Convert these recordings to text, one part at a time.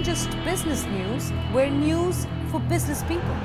just business news, we're news for business people.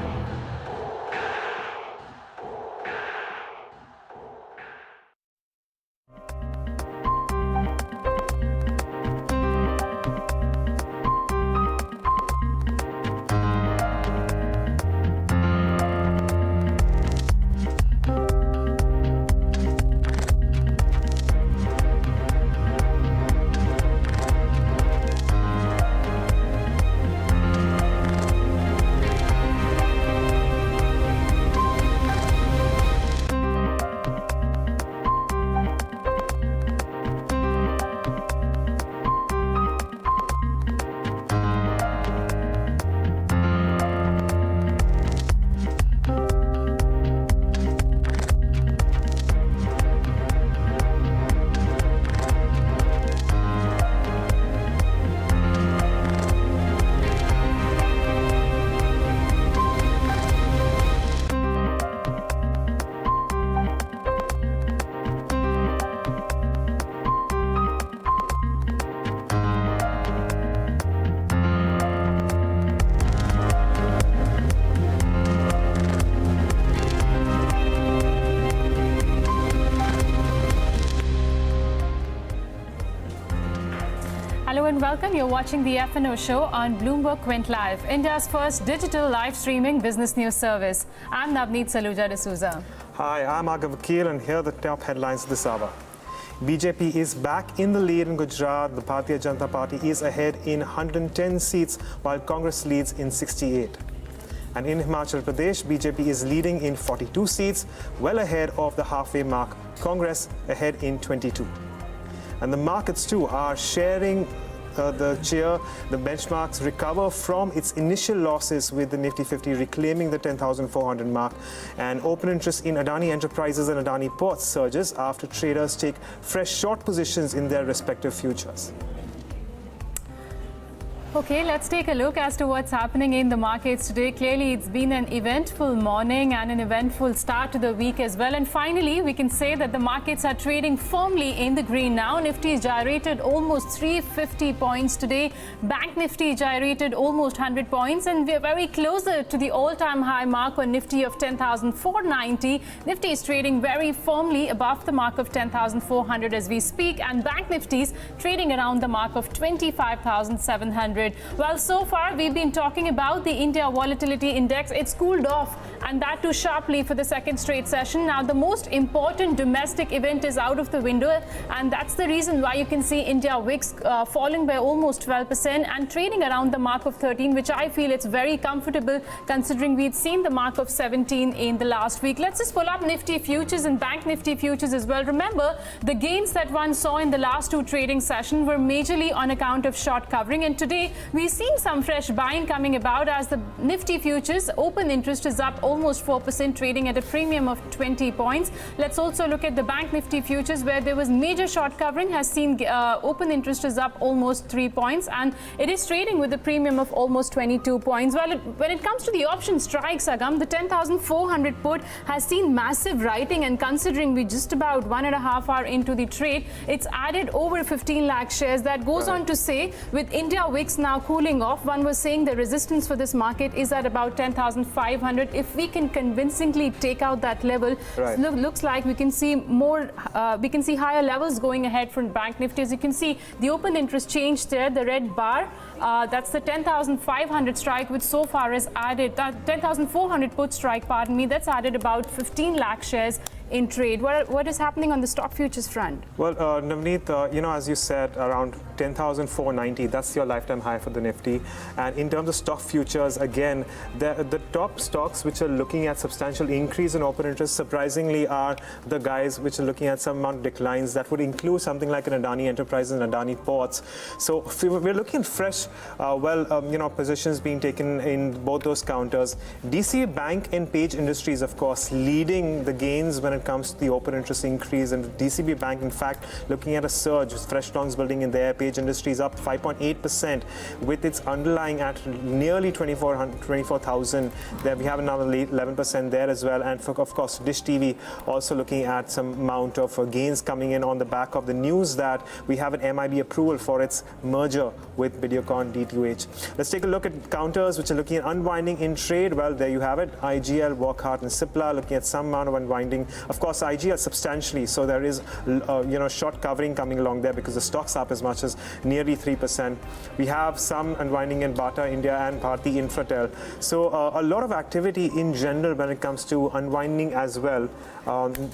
Hello and welcome. You're watching the F&O Show on Bloomberg Quint Live, India's first digital live streaming business news service. I'm Navneet Saluja D'Souza. Hi, I'm Aga Vakil, and here are the top headlines this hour. BJP is back in the lead in Gujarat. The Bharatiya Janata Party is ahead in 110 seats, while Congress leads in 68. And in Himachal Pradesh, BJP is leading in 42 seats, well ahead of the halfway mark. Congress ahead in 22. And the markets too are sharing the cheer. The benchmarks recover from its initial losses, with the Nifty 50 reclaiming the 10,400 mark. And open interest in Adani Enterprises and Adani Ports surges after traders take fresh short positions in their respective futures. Okay, let's take a look as to what's happening in the markets today. Clearly, it's been an eventful morning and an eventful start to the week as well. And finally, we can say that the markets are trading firmly in the green now. Nifty gyrated almost 350 points today. Bank Nifty gyrated almost 100 points. And we're very closer to the all-time high mark on Nifty of 10,490. Nifty is trading very firmly above the mark of 10,400 as we speak. And Bank Nifty's trading around the mark of 25,700. Well, so far we've been talking about the India Volatility Index. It's cooled off, and that too sharply for the second straight session. Now, the most important domestic event is out of the window, and that's the reason why you can see India VIX falling by almost 12% and trading around the mark of 13, which I feel it's very comfortable considering we'd seen the mark of 17 in the last week. Let's just pull up Nifty futures and Bank Nifty futures as well. Remember, the gains that one saw in the last two trading sessions were majorly on account of short covering, and today we've seen some fresh buying coming about as the Nifty futures open interest is up almost 4%, trading at a premium of 20 points. Let's also look at the Bank Nifty futures, where there was major short covering, has seen open interest is up almost 3 points, and it is trading with a premium of almost 22 points. Well, when it comes to the option strikes, Agam, the 10,400 put has seen massive writing, and considering we just about 1.5 hours into the trade, it's added over 15 lakh shares. That goes on to say, with India VIX now cooling off, one was saying the resistance for this market is at about 10,500. If we can convincingly take out that level, looks like we can see more, we can see higher levels going ahead from Bank Nifty. As you can see, the open interest changed there, the red bar, that's the 10,500 strike, which so far has added, 10,400 put strike, pardon me, that's added about 15 lakh shares in trade. What is happening on the stock futures front? Well, Navneet, as you said, around 10,490, that's your lifetime high for the Nifty. And in terms of stock futures, again, the top stocks which are looking at substantial increase in open interest, surprisingly, are the guys which are looking at some amount of declines. That would include something like an Adani Enterprises and Adani Ports. So we're looking at fresh, positions being taken in both those counters. DCA Bank and Page Industries, of course, leading the gains when it it comes to the open interest increase. And DCB Bank, in fact, looking at a surge, with fresh longs building in there. Page Industries up 5.8% with its underlying at nearly 24,000. There we have another 11% there as well. And for, of course, Dish TV also looking at some amount of gains coming in on the back of the news that we have an MIB approval for its merger with Videocon DTH. Let's take a look at counters which are looking at unwinding in trade. Well, there you have it. IGL, Wockhardt and Cipla looking at some amount of unwinding. Of course, IGL substantially, so there is short covering coming along there because the stock's up as much as nearly 3%. We have some unwinding in Bata India and Bharti Infratel. So a lot of activity in general when it comes to unwinding as well, and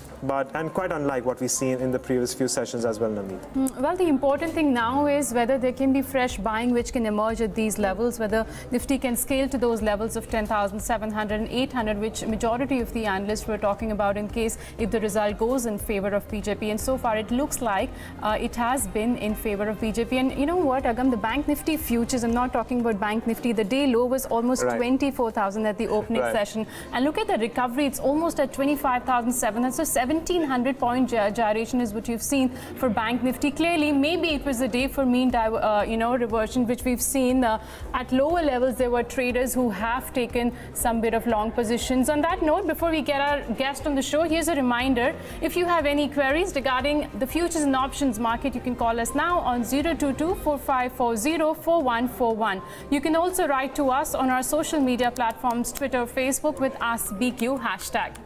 quite unlike what we've seen in the previous few sessions as well, Navneet. Well, the important thing now is whether there can be fresh buying which can emerge at these levels, whether Nifty can scale to those levels of 10,700 and 800, which majority of the analysts were talking about in case if the result goes in favor of BJP. And so far, it looks like it has been in favor of BJP. And you know what, Agam, the Bank Nifty futures, I'm not talking about Bank Nifty, the day low was almost 24,000 at the opening session. And look at the recovery, it's almost at 25,700. So 1,700 point gyration is what you've seen for Bank Nifty. Clearly, maybe it was a day for mean reversion, which we've seen at lower levels. There were traders who have taken some bit of long positions. On that note, before we get our guest on the show, here's a reminder. If you have any queries regarding the futures and options market, you can call us now on 022-4540-4141. You can also write to us on our social media platforms, Twitter, Facebook with AskBQ hashtag.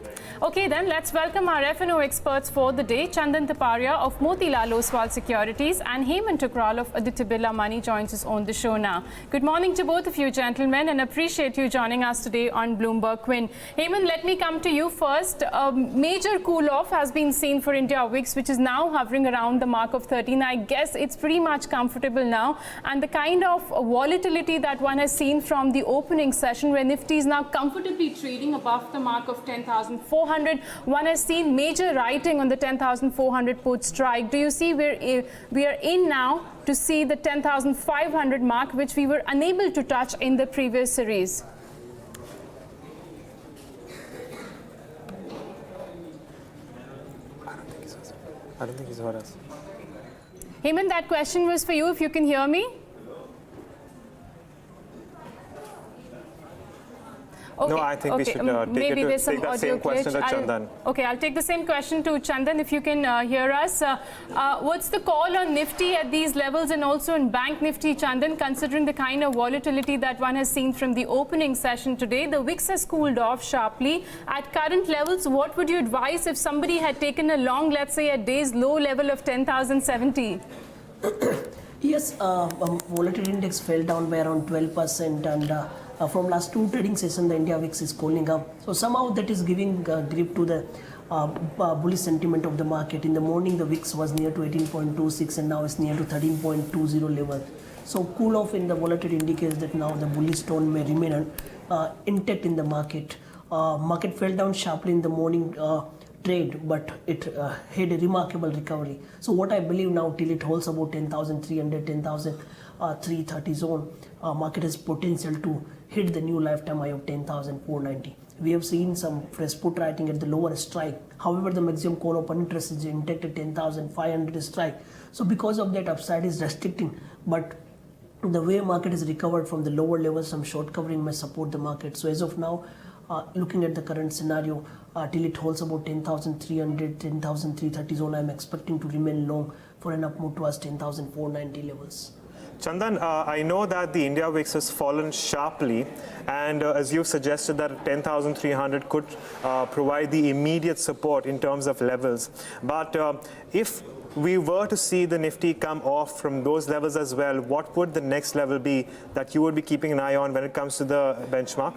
Okay, then let's welcome our F&O experts for the day. Chandan Taparia of Motilal Oswal Securities and Hemant Tukral of Aditya Birla Money joins us on the show now. Good morning to both of you, gentlemen, and appreciate you joining us today on Bloomberg Quinn. Hemant, let me come to you first. A major cool-off has been seen for India VIX, which is now hovering around the mark of 13. I guess it's pretty much comfortable now. And the kind of volatility that one has seen from the opening session, where Nifty is now comfortably trading above the mark of 10,400. One has seen major writing on the 10,400 put strike. Do you see we are in now to see the 10,500 mark, which we were unable to touch in the previous series? I don't think he's heard us. Hemant, that question was for you, if you can hear me. Okay, no, I think we should take that same question to Chandan. Okay, I'll take the same question to Chandan if you can hear us. What's the call on Nifty at these levels and also in Bank Nifty, Chandan, considering the kind of volatility that one has seen from the opening session today? The VIX has cooled off sharply. At current levels, what would you advise if somebody had taken a long, let's say, at day's low level of 10,070? Yes, volatility index fell down by around 12% and from last two trading sessions, the India VIX is cooling up. So somehow that is giving grip to the bullish sentiment of the market. In the morning, the VIX was near to 18.26 and now it's near to 13.20 level. So cool off in the volatility indicates that now the bullish tone may remain intact in the market. Market fell down sharply in the morning trade, but it had a remarkable recovery. So what I believe now, till it holds about 10,300, 10,330 zone, market has potential to hit the new lifetime high of 10,490. We have seen some fresh put writing at the lower strike. However, the maximum call open interest is intact at 10,500 strike. So because of that, upside is restricting. But the way market is recovered from the lower levels, some short covering may support the market. So as of now, looking at the current scenario, till it holds about 10,300, 10,330 zone, I am expecting to remain long for an up move towards 10,490 levels. Chandan, I know that the India VIX has fallen sharply, and as you've suggested that 10,300 could provide the immediate support in terms of levels. But if we were to see the Nifty come off from those levels as well, what would the next level be that you would be keeping an eye on when it comes to the benchmark?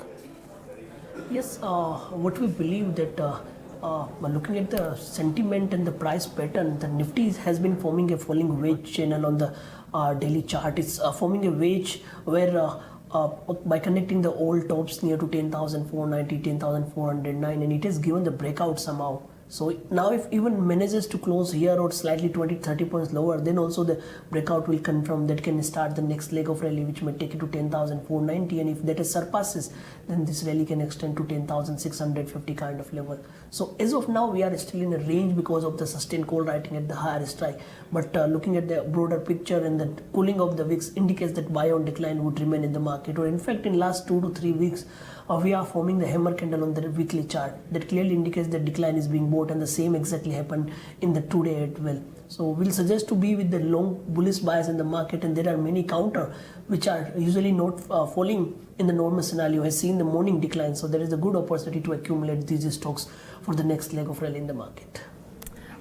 Yes, what we believe that looking at the sentiment and the price pattern, the Nifty has been forming a falling wedge channel on the daily chart. It's forming a wedge where by connecting the old tops near to 10,490, 10,409, and it has given the breakout somehow. So now if even manages to close here or slightly 20-30 points lower, then also the breakout will confirm that can start the next leg of rally, which may take it to 10,490, and if that is surpasses, then this rally can extend to 10,650 kind of level. So as of now we are still in a range because of the sustained call writing at the higher strike, but looking at the broader picture and the cooling of the VIX indicates that buy on decline would remain in the market, or in fact in last 2 to 3 weeks we are forming the hammer candle on the weekly chart that clearly indicates that decline is being bought, and the same exactly happened in the today as well. So we'll suggest to be with the long bullish bias in the market, and there are many counter which are usually not falling in the normal scenario has seen the morning decline, so there is a good opportunity to accumulate these stocks for the next leg of rally in the market.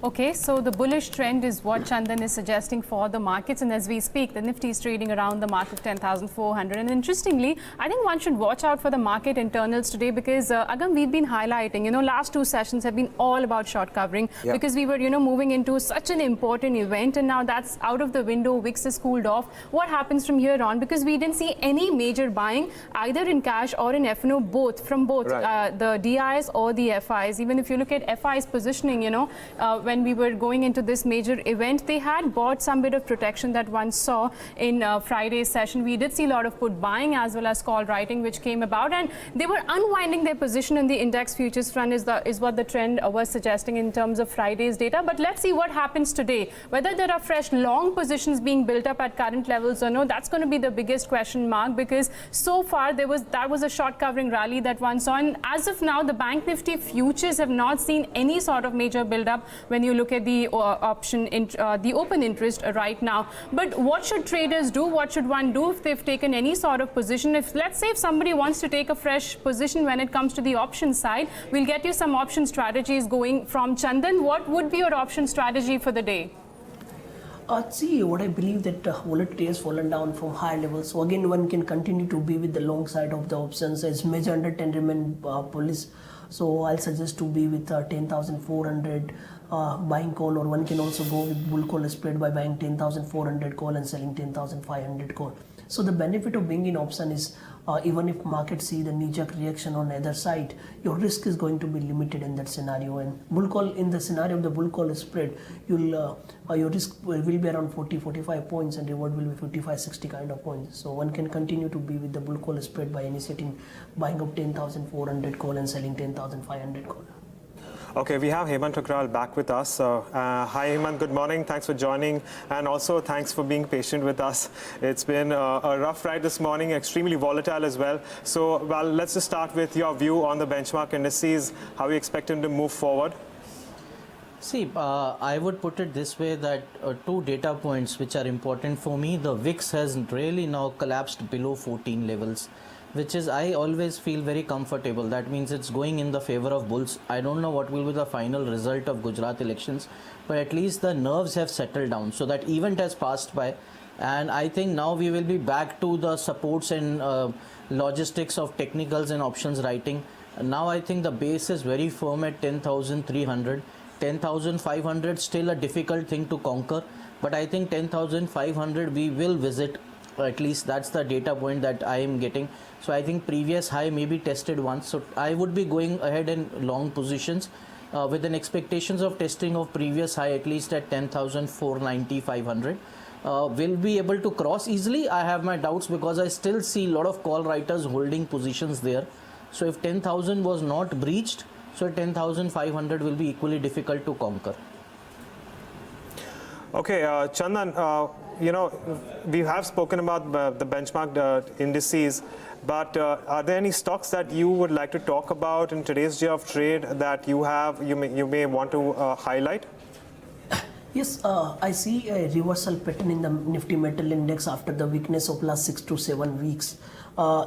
Okay, so the bullish trend is what Chandan is suggesting for the markets, and as we speak, the Nifty is trading around the mark of 10,400. And interestingly, I think one should watch out for the market internals today because, Agam, we've been highlighting, last 2 sessions have been all about short covering because we were, moving into such an important event, and now that's out of the window. VIX has cooled off. What happens from here on? Because we didn't see any major buying either in cash or in F&O, from both the DIs or the FIs. Even if you look at FIs positioning, when we were going into this major event, they had bought some bit of protection that one saw in Friday's session. We did see a lot of put buying as well as call writing which came about, and they were unwinding their position in the index futures front is what the trend was suggesting in terms of Friday's data. But let's see what happens today. Whether there are fresh long positions being built up at current levels or no, that's going to be the biggest question mark, because so far that was a short covering rally that one saw, and as of now the Bank Nifty futures have not seen any sort of major build up when you look at the the open interest right now. But what should traders do? What should one do if they've taken any sort of position? If let's say if somebody wants to take a fresh position when it comes to the option side, we'll get you some option strategies going from Chandan. What would be your option strategy for the day? See, what I believe that volatility has fallen down from high levels. So again, one can continue to be with the long side of the options as major under 10 remain bullish. So I'll suggest to be with 10,400 buying call, or one can also go with bull call spread by buying 10,400 call and selling 10,500 call. So the benefit of being in option is even if market see the knee-jerk reaction on either side, your risk is going to be limited in that scenario. And bull call, in the scenario of the bull call spread, your risk will be around 40-45 points and reward will be 55-60 kind of points. So one can continue to be with the bull call spread by initiating buying of 10,400 call and selling 10,500 call. Okay, we have Hemant Thakral back with us. Hi Hemant, good morning. Thanks for joining, and also thanks for being patient with us. It's been a rough ride this morning, extremely volatile as well. So, well, let's just start with your view on the benchmark indices, how you expect them to move forward. See, I would put it this way that 2 data points which are important for me. The VIX has really now collapsed below 14 levels, which is, I always feel very comfortable. That means it's going in the favor of bulls. I don't know what will be the final result of Gujarat elections, but at least the nerves have settled down. So that event has passed by, and I think now we will be back to the supports and logistics of technicals and options writing. Now I think the base is very firm at 10,300. 10,500 still a difficult thing to conquer, but I think 10,500 we will visit. At least that's the data point that I am getting. So I think previous high may be tested once. So I would be going ahead in long positions with an expectations of testing of previous high at least at 10,490, 500. Will be able to cross easily? I have my doubts because I still see a lot of call writers holding positions there. So if 10,000 was not breached, so 10,500 will be equally difficult to conquer. Okay, Chandan, we have spoken about the benchmark indices, but are there any stocks that you would like to talk about in today's day of trade that you may want to highlight? Yes, I see a reversal pattern in the Nifty Metal Index after the weakness of last 6 to 7 weeks.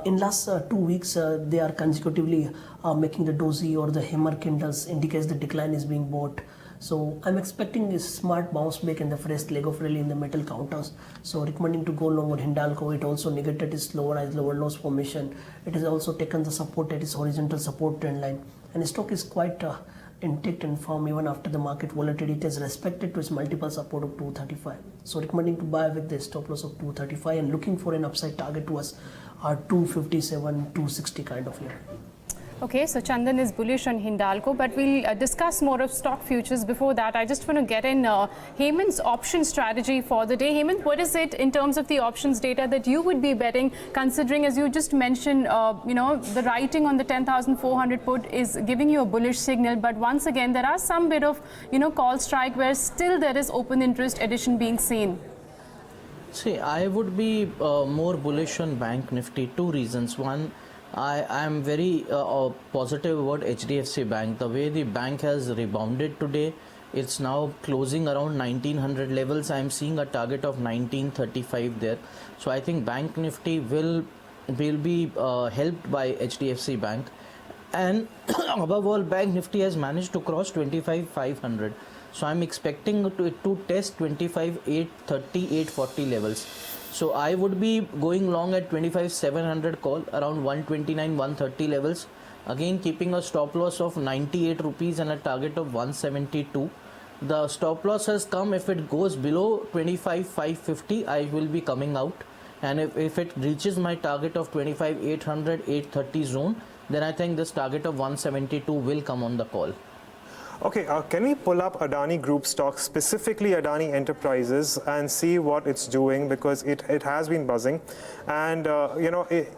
In last 2 weeks, they are consecutively making the dozy or the hammer candles indicates the decline is being bought. So I'm expecting a smart bounce back in the fresh leg of rally in the metal counters. So recommending to go long on Hindalco. It also negated its lower loss formation. It has also taken the support at its horizontal support trend line. And the stock is quite intact and firm even after the market volatility. It has respected to its multiple support of 235. So recommending to buy with the stop loss of 235 and looking for an upside target towards 257, 260 kind of level. Okay, so Chandan is bullish on Hindalco, but we'll discuss more of stock futures. Before that, I just want to get in Hemant's option strategy for the day. Hemant, what is it in terms of the options data that you would be betting, considering, as you just mentioned, the writing on the 10,400 put is giving you a bullish signal, but once again, there are some bit of, call strike where still there is open interest addition being seen. See, I would be more bullish on Bank Nifty. Two reasons. One, I am very positive about HDFC Bank. The way the bank has rebounded today, it's now closing around 1900 levels. I am seeing a target of 1935 there. So I think Bank Nifty will be helped by HDFC Bank. And above all, Bank Nifty has managed to cross 25,500. So I'm expecting it to test 25,830, 840 levels. So I would be going long at 25,700 call, around 129, 130 levels. Again, keeping a stop loss of 98 rupees and a target of 172. The stop loss has come. If it goes below 25,550, I will be coming out. And if it reaches my target of 25,800, 830 zone, then I think this target of 172 will come on the call. Okay, can we pull up Adani Group stock, specifically Adani Enterprises, and see what it's doing, because it has been buzzing. And,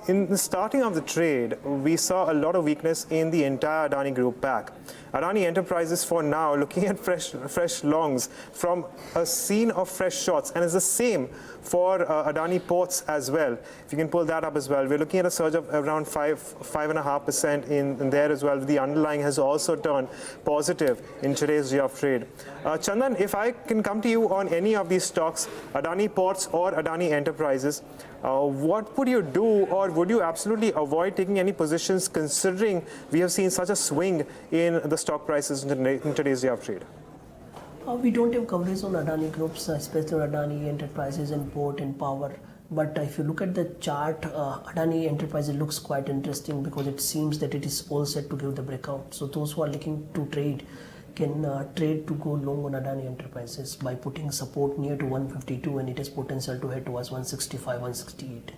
in the starting of the trade, we saw a lot of weakness in the entire Adani Group pack. Adani Enterprises for now looking at fresh longs from a scene of fresh shorts, and it's the same for Adani Ports as well. If you can pull that up as well, we're looking at a surge of around 5.5% in there as well. The underlying has also turned positive in today's day of trade. Chandan, if I can come to you on any of these stocks, Adani Ports or Adani Enterprises, what would you do, or would you absolutely avoid taking any positions, considering we have seen such a swing in the stock prices in today's day of trade? We don't have coverage on Adani Groups, especially on Adani Enterprises and Port and Power. But if you look at the chart, Adani Enterprises looks quite interesting, because it seems that it is all set to give the breakout. So those who are looking to trade can trade to go long on Adani Enterprises by putting support near to 152, and it has potential to head towards 165, 168.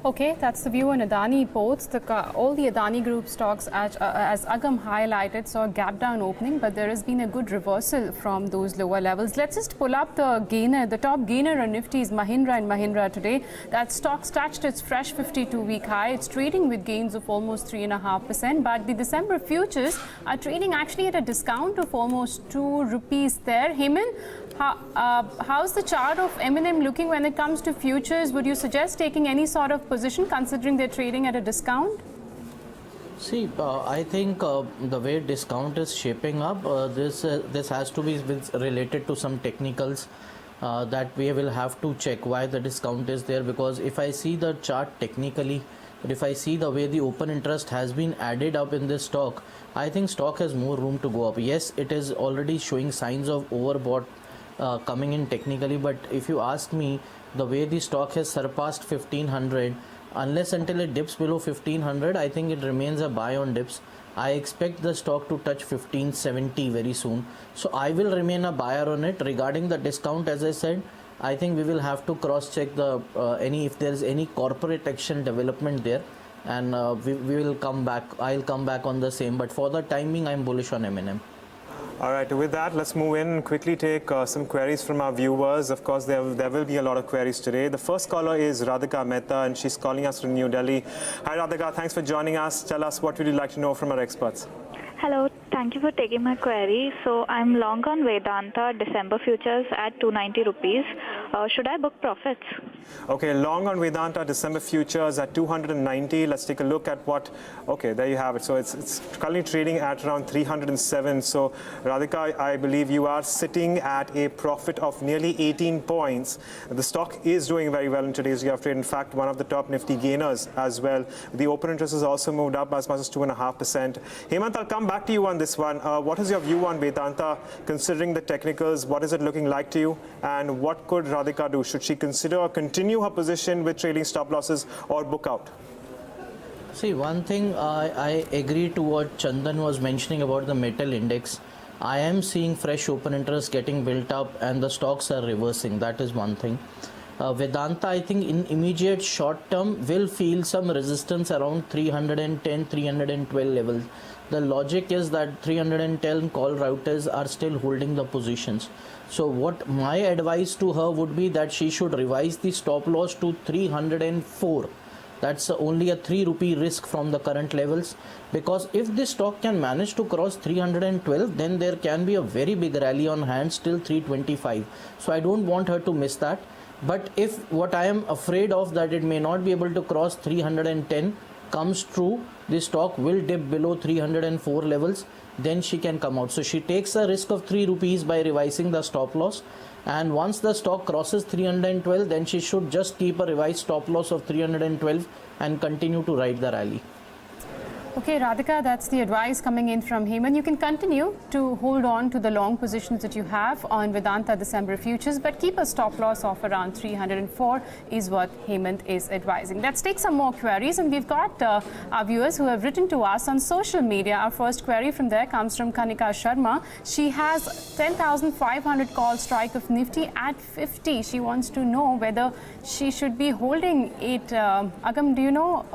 Okay, that's the view on Adani Ports. All the Adani Group stocks, as Agam highlighted, saw a gap down opening, but there has been a good reversal from those lower levels. Let's just pull up the gainer. The top gainer on Nifty is Mahindra and Mahindra today. That stock touched its fresh 52-week high. It's trading with gains of almost 3.5%, but the December futures are trading actually at a discount of almost 2 rupees there. Hemant, how's the chart of M&M looking when it comes to futures? Would you suggest taking any sort of position, considering they're trading at a discount? See, I think the way discount is shaping up, this has to be related to some technicals that we will have to check why the discount is there. Because if I see the chart technically, if I see the way the open interest has been added up in this stock, I think stock has more room to go up. Yes, it is already showing signs of overbought coming in technically, but if you ask me, the way the stock has surpassed 1500, unless until it dips below 1500, I think it remains a buy on dips. I expect the stock to touch 1570 very soon, so I will remain a buyer on it. Regarding the discount, as I said, I think we will have to cross check the if there is any corporate action development there, and we will come back. I'll come back on the same, but for the timing, I'm bullish on M&M. All right, with that, let's move in and quickly take some queries from our viewers. Of course, there will be a lot of queries today. The first caller is Radhika Mehta, and she's calling us from New Delhi. Hi, Radhika. Thanks for joining us. Tell us, what would you like to know from our experts? Hello, thank you for taking my query. So I'm long on Vedanta December futures at 290 rupees. Should I book profits? Okay, long on Vedanta December futures at 290. Let's take a look at what. Okay, there you have it. So it's currently trading at around 307. So Radhika, I believe you are sitting at a profit of nearly 18 points. The stock is doing very well in today's day of trade. In fact, one of the top Nifty gainers as well. The open interest has also moved up as much as 2.5%. Hemant, I'll come back to you on this one. What is your view on Vedanta, considering the technicals? What is it looking like to you? And what could Radhika do? Should she consider or continue her position with trading stop losses or book out? See, one thing I agree to what Chandan was mentioning about the metal index. I am seeing fresh open interest getting built up and the stocks are reversing. That is one thing. Vedanta, I think in immediate short term will feel some resistance around 310, 312 levels. The logic is that 310 call routers are still holding the positions. So what my advice to her would be that she should revise the stop loss to 304. That's only a 3 rupee risk from the current levels, because if this stock can manage to cross 312, then there can be a very big rally on hands till 325. So I don't want her to miss that. But if what I am afraid of that it may not be able to cross 310 comes true, the stock will dip below 304 levels, then she can come out. So she takes a risk of 3 rupees by revising the stop loss, and once the stock crosses 312, then she should just keep a revised stop loss of 312 and continue to ride the rally. Okay, Radhika, that's the advice coming in from Hemant. You can continue to hold on to the long positions that you have on Vedanta December futures, but keep a stop loss of around 304 is what Hemant is advising. Let's take some more queries, and we've got our viewers who have written to us on social media. Our first query from there comes from Kanika Sharma. She has 10,500 call strike of Nifty at 50. She wants to know whether she should be holding it. Agam, do you know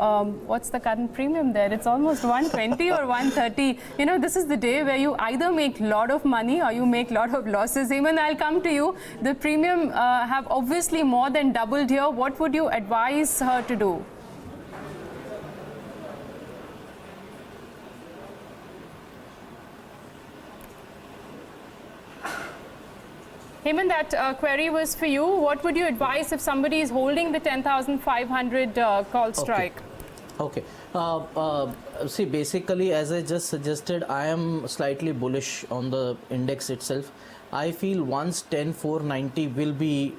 what's the current premium there? It's almost 120 or 130. You know, this is the day where you either make a lot of money or you make a lot of losses. Even I'll come to you. The premium have obviously more than doubled here. What would you advise her to do? Hemant, that query was for you. What would you advise if somebody is holding the 10,500 call strike? Okay. See, basically, as I just suggested, I am slightly bullish on the index itself. I feel once 10,490 will be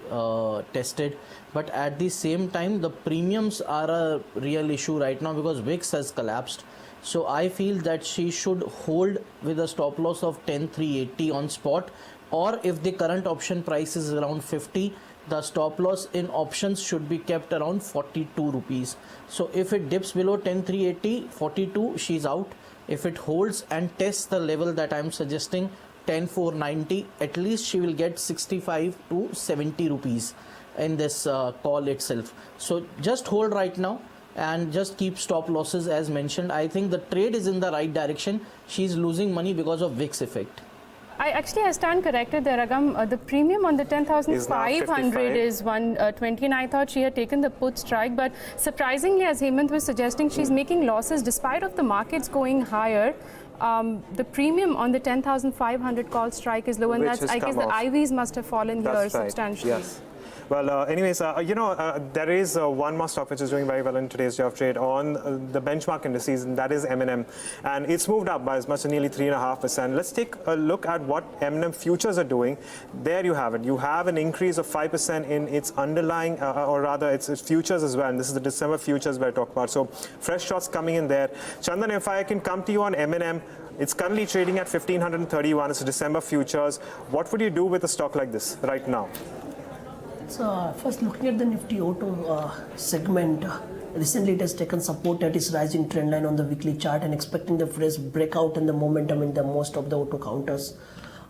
tested, but at the same time, the premiums are a real issue right now because VIX has collapsed. So I feel that she should hold with a stop loss of 10,380 on spot, or if the current option price is around 50, the stop loss in options should be kept around 42 rupees. So if it dips below 10,380, 42, she's out. If it holds and tests the level that I'm suggesting, 10,490, at least she will get 65 to 70 rupees in this call itself. So just hold right now and just keep stop losses as mentioned. I think the trade is in the right direction. She's losing money because of VIX effect. I stand corrected there, Agam. The premium on the 10,500 is 120, and I thought she had taken the put strike. But surprisingly, as Hemant was suggesting, she's making losses despite of the markets going higher. The premium on the 10,500 call strike is low, and that's, I guess the IVs must have fallen here substantially. Yes. Well, anyways, there is one more stock which is doing very well in today's day of trade on the benchmark indices, and that is M&M. And it's moved up by as much as nearly 3.5%. Let's take a look at what M&M futures are doing. There you have it. You have an increase of 5% in its underlying, or rather its futures as well. And this is the December futures we're talking about. So fresh shots coming in there. Chandan, if I can come to you on M&M, it's currently trading at 1,531. It's December futures. What would you do with a stock like this right now? So first looking at the Nifty Auto segment, recently it has taken support at its rising trend line on the weekly chart and expecting the fresh breakout in the momentum in the most of the auto counters.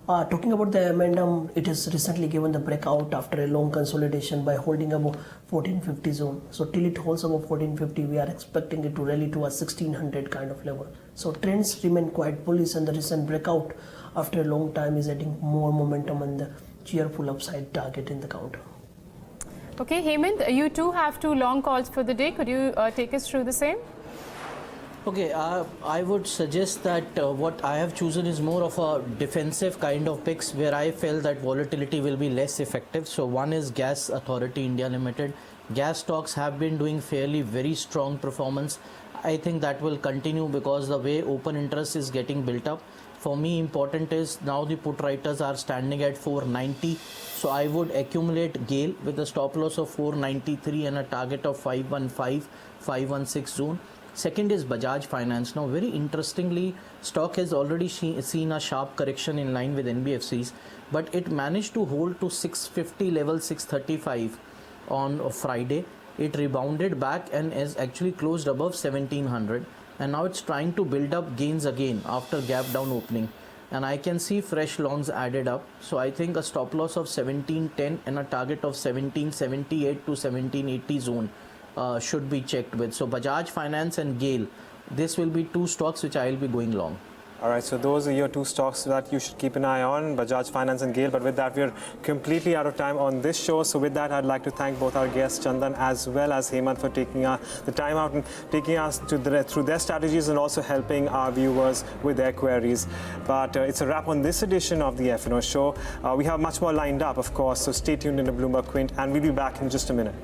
Talking about the momentum, it has recently given the breakout after a long consolidation by holding above 1450 zone. So till it holds above 1450, we are expecting it to rally to a 1600 kind of level. So trends remain quite bullish, and the recent breakout after a long time is adding more momentum and the cheerful upside target in the counter. Okay, Hemant, you too have 2 long calls for the day. Could you take us through the same? Okay, I would suggest that what I have chosen is more of a defensive kind of picks where I felt that volatility will be less effective. So one is Gas Authority India Limited. Gas stocks have been doing fairly very strong performance. I think that will continue because the way open interest is getting built up. For me, important is now the put writers are standing at 490. So I would accumulate GAIL with a stop loss of 493 and a target of 515, 516 zone. Second is Bajaj Finance. Now, very interestingly, stock has already seen a sharp correction in line with NBFCs, but it managed to hold to 650 level, 635 on Friday. It rebounded back and is actually closed above 1700. And now it's trying to build up gains again after gap down opening. and I can see fresh longs added up. So I think a stop loss of 1710 and a target of 1778 to 1780 zone should be checked with. So Bajaj Finance and GAIL, this will be two stocks which I will be going long. All right, so those are your two stocks that you should keep an eye on, Bajaj Finance and GAIL. But with that, we're completely out of time on this show. So with that, I'd like to thank both our guests, Chandan as well as Hemant, for taking the time out and taking us through their strategies and also helping our viewers with their queries. But it's a wrap on this edition of the F&O Show. We have much more lined up, of course, so stay tuned in the Bloomberg Quint, and we'll be back in just a minute.